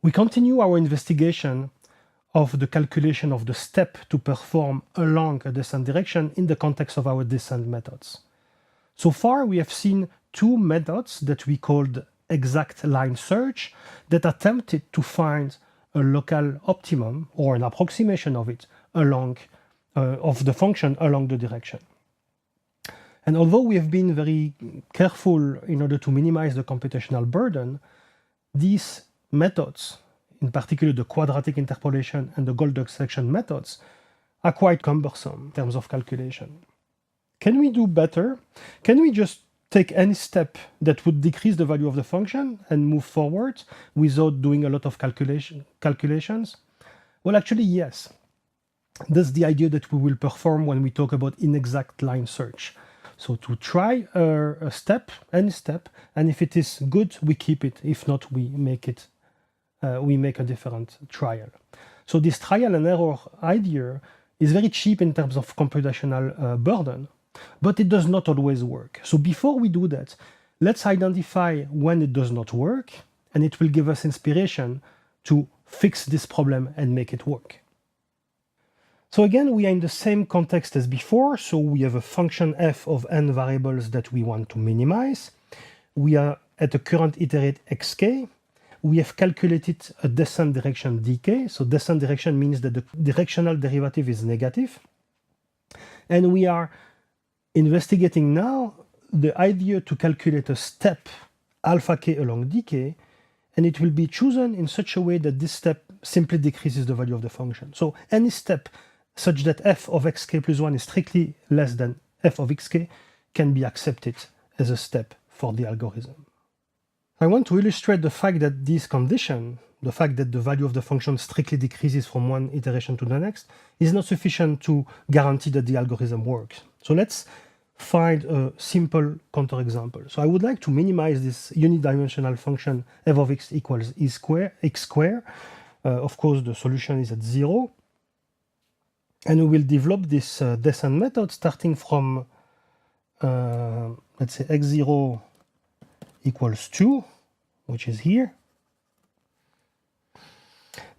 We continue our investigation of the calculation of the step to perform along a descent direction in the context of our descent methods. So far, we have seen two methods that we called exact line search that attempted to find a local optimum or an approximation of it along of the function along the direction. And although we have been very careful in order to minimize the computational burden, these methods, in particular the quadratic interpolation and the Goldberg selection methods, are quite cumbersome in terms of calculation. Can we do better? Can we just take any step that would decrease the value of the function and move forward without doing a lot of calculations? Well, actually, yes. That's the idea that we will perform when we talk about inexact line search. So to try a step, any step, and if it is good, we keep it. If not, we make a different trial. So this trial and error idea is very cheap in terms of computational burden, but it does not always work. So before we do that, let's identify when it does not work, and it will give us inspiration to fix this problem and make it work. So again, we are in the same context as before. So we have a function f of n variables that we want to minimize. We are at a current iterate xk. We have calculated a descent direction dk. So descent direction means that the directional derivative is negative. And we are investigating now the idea to calculate a step alpha k along dk, and it will be chosen in such a way that this step simply decreases the value of the function. So any step such that f of xk plus 1 is strictly less than f of xk can be accepted as a step for the algorithm. I want to illustrate the fact that this condition, the fact that the value of the function strictly decreases from one iteration to the next, is not sufficient to guarantee that the algorithm works. So let's find a simple counterexample. So I would like to minimize this unidimensional function f of x equals x squared. Of course, the solution is at 0. And we will develop this descent method starting from, let's say, x0 equals 2, which is here.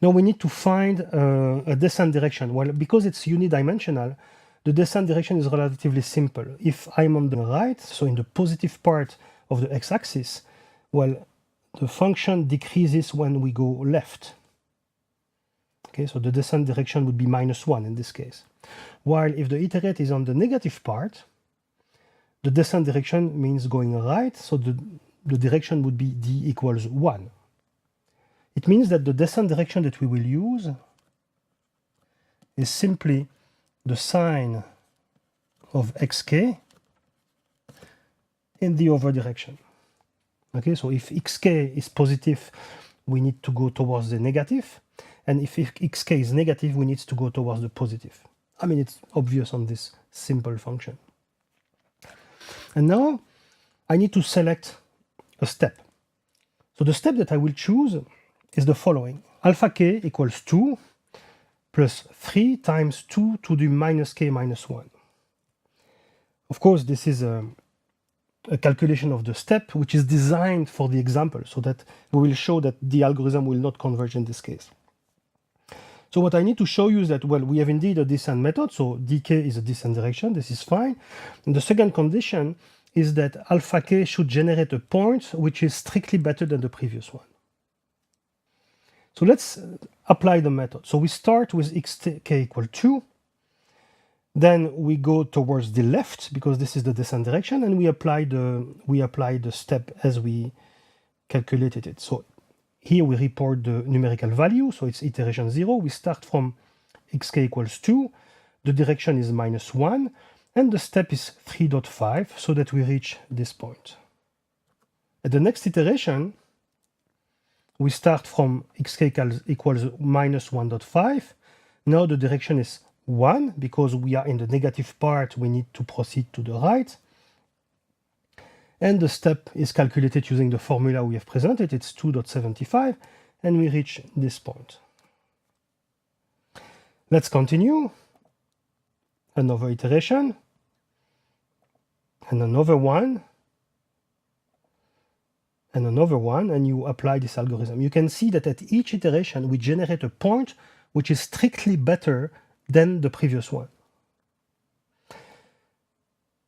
Now we need to find a descent direction. Well, because it's unidimensional, the descent direction is relatively simple. If I'm on the right, so in the positive part of the x-axis, well, the function decreases when we go left. Okay, so the descent direction would be -1 in this case. While if the iterate is on the negative part, the descent direction means going right, so the direction would be d equals 1. It means that the descent direction that we will use is simply the sign of xk in the other direction. Okay, so if xk is positive, we need to go towards the negative. And if xk is negative, we need to go towards the positive. I mean, it's obvious on this simple function. And now I need to select a step. So the step that I will choose is the following. Alpha k equals 2 plus 3 times 2 to the minus k minus 1. Of course, this is a calculation of the step, which is designed for the example, so that we will show that the algorithm will not converge in this case. So what I need to show you is that, well, we have indeed a descent method, so dk is a descent direction, this is fine. And the second condition is that alpha k should generate a point which is strictly better than the previous one. So let's apply the method. So we start with xk equal 2, then we go towards the left because this is the descent direction, and we apply the step as we calculated it. So here we report the numerical value, so it's iteration 0. We start from xk equals 2, the direction is -1, and the step is 3.5, so that we reach this point. At the next iteration, we start from xk equals -1.5. Now the direction is 1, because we are in the negative part, we need to proceed to the right. And the step is calculated using the formula we have presented. It's 2.75, and we reach this point. Let's continue. Another iteration. And another one. and another one, and you apply this algorithm. You can see that at each iteration, we generate a point which is strictly better than the previous one.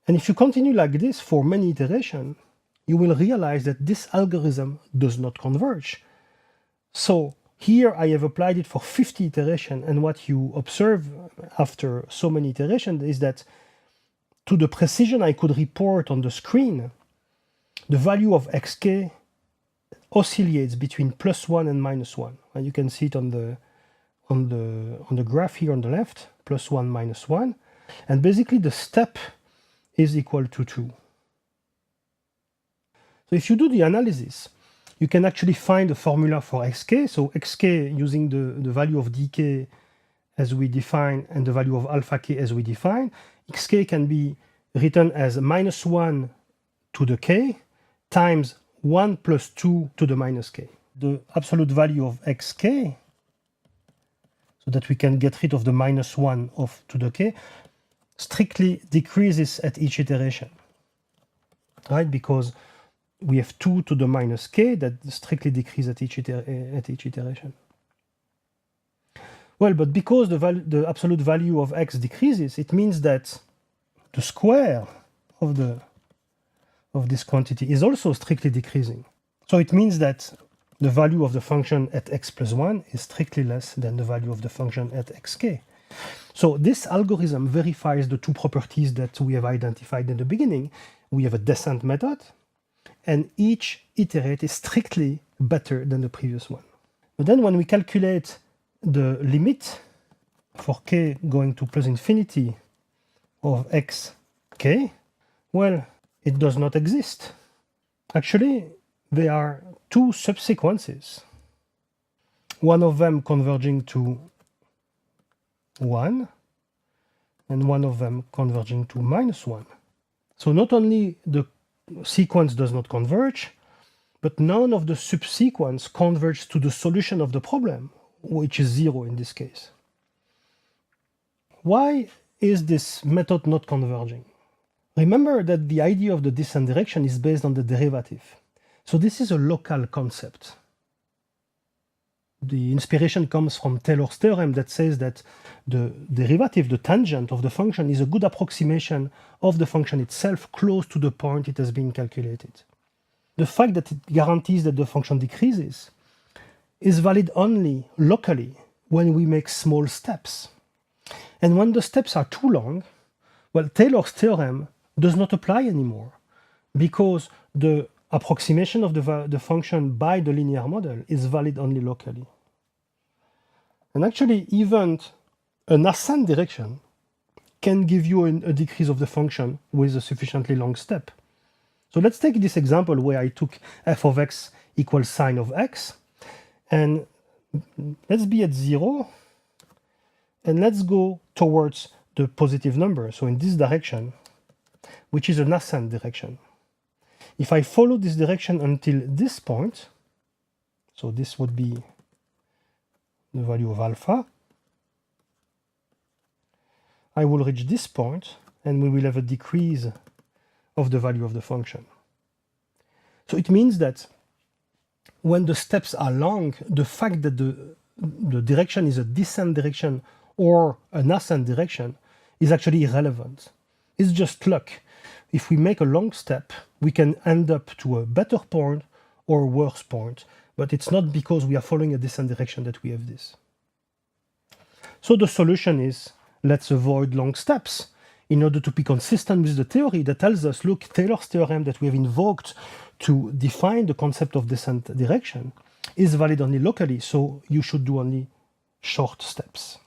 And if you continue like this for many iterations, you will realize that this algorithm does not converge. So here I have applied it for 50 iterations, and what you observe after so many iterations is that to the precision I could report on the screen, the value of xk oscillates between +1 and -1. And you can see it on the graph here on the left, +1, -1. And basically the step is equal to 2. So if you do the analysis, you can actually find a formula for xk. So xk using the value of dk as we define and the value of alpha k as we define, xk can be written as -1 to the k times 1 plus 2 to the minus k. The absolute value of xk, so that we can get rid of the -1 of to the k, strictly decreases at each iteration, right? Because we have 2 to the minus k that strictly decrease at each iteration. Well, but because the absolute value of x decreases, it means that the square of this quantity is also strictly decreasing. So it means that the value of the function at x plus 1 is strictly less than the value of the function at xk. So this algorithm verifies the two properties that we have identified in the beginning. We have a descent method, and each iterate is strictly better than the previous one. But then when we calculate the limit for k going to plus infinity of xk, well, it does not exist. Actually, there are two subsequences, one of them converging to 1 and one of them converging to -1. So not only the sequence does not converge, but none of the subsequence converge to the solution of the problem, which is 0 in this case. Why is this method not converging? Remember that the idea of the descent direction is based on the derivative. So this is a local concept. The inspiration comes from Taylor's theorem that says that the derivative, the tangent of the function, is a good approximation of the function itself close to the point it has been calculated. The fact that it guarantees that the function decreases is valid only locally when we make small steps. And when the steps are too long, well, Taylor's theorem does not apply anymore because the approximation of the function by the linear model is valid only locally. And actually, even an ascent direction can give you a decrease of the function with a sufficiently long step. So let's take this example where I took f of x equals sine of x, and let's be at 0, and let's go towards the positive number, so in this direction, which is an ascent direction. If I follow this direction until this point, so this would be the value of alpha, I will reach this point, and we will have a decrease of the value of the function. So it means that when the steps are long, the fact that the direction is a descent direction or an ascent direction is actually irrelevant. It's just luck. If we make a long step, we can end up to a better point or a worse point, but it's not because we are following a descent direction that we have this. So the solution is, let's avoid long steps in order to be consistent with the theory that tells us, look, Taylor's theorem that we have invoked to define the concept of descent direction is valid only locally, so you should do only short steps.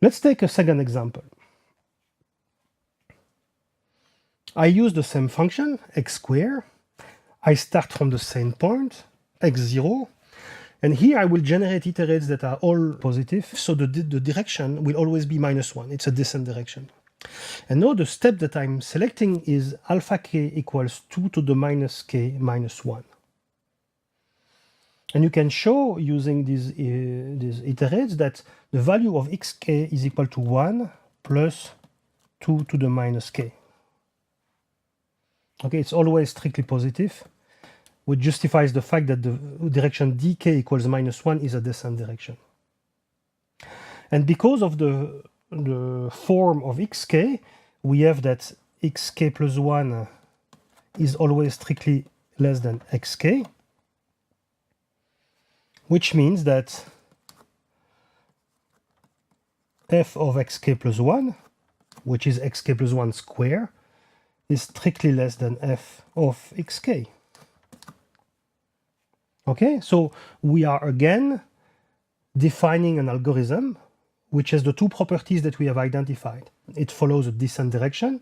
Let's take a second example. I use the same function, x squared. I start from the same point, x0, and here I will generate iterates that are all positive, so the direction will always be -1. It's a descent direction. And now the step that I'm selecting is alpha k equals 2 to the minus k minus 1. And you can show using these iterates that the value of xk is equal to 1 plus 2 to the minus k. Okay, it's always strictly positive. which justifies the fact that the direction dk equals -1 is a descent direction. And because of the form of xk, we have that xk plus 1 is always strictly less than xk, which means that f of xk plus 1, which is xk plus 1 square, is strictly less than f of xk. Okay, so we are again defining an algorithm which has the two properties that we have identified. It follows a descent direction,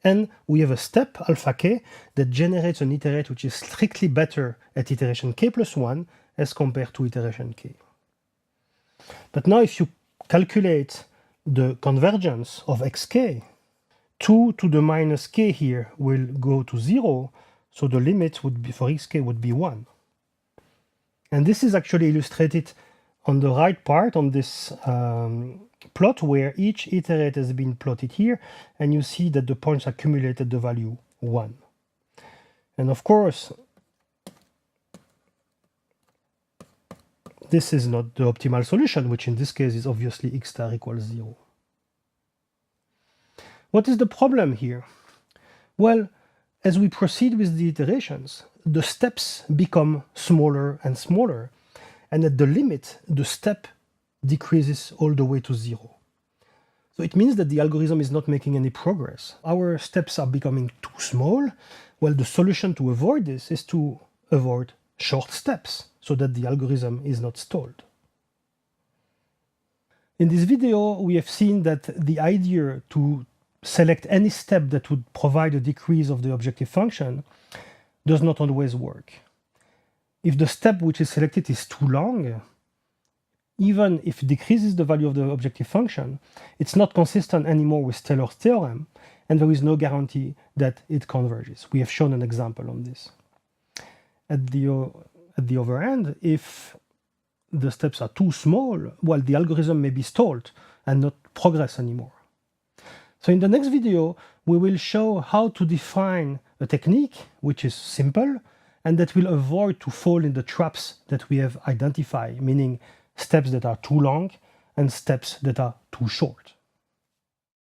and we have a step alpha k that generates an iterate which is strictly better at iteration k plus 1 as compared to iteration k. But now if you calculate the convergence of xk, 2 to the minus k here will go to 0, so the limit would be for xk would be 1. And this is actually illustrated on the right part on this plot where each iterate has been plotted here, and you see that the points accumulated the value 1. And of course, this is not the optimal solution, which in this case is obviously x star equals 0. What is the problem here? Well, as we proceed with the iterations, the steps become smaller and smaller, and at the limit, the step decreases all the way to 0. So it means that the algorithm is not making any progress. Our steps are becoming too small. Well, the solution to avoid this is to avoid short steps so that the algorithm is not stalled. In this video, we have seen that the idea to select any step that would provide a decrease of the objective function does not always work. If the step which is selected is too long, even if it decreases the value of the objective function, it's not consistent anymore with Taylor's theorem, and there is no guarantee that it converges. We have shown an example on this. At the other end, if the steps are too small, well, the algorithm may be stalled and not progress anymore. So in the next video, we will show how to define a technique which is simple and that will avoid to fall in the traps that we have identified, meaning steps that are too long and steps that are too short.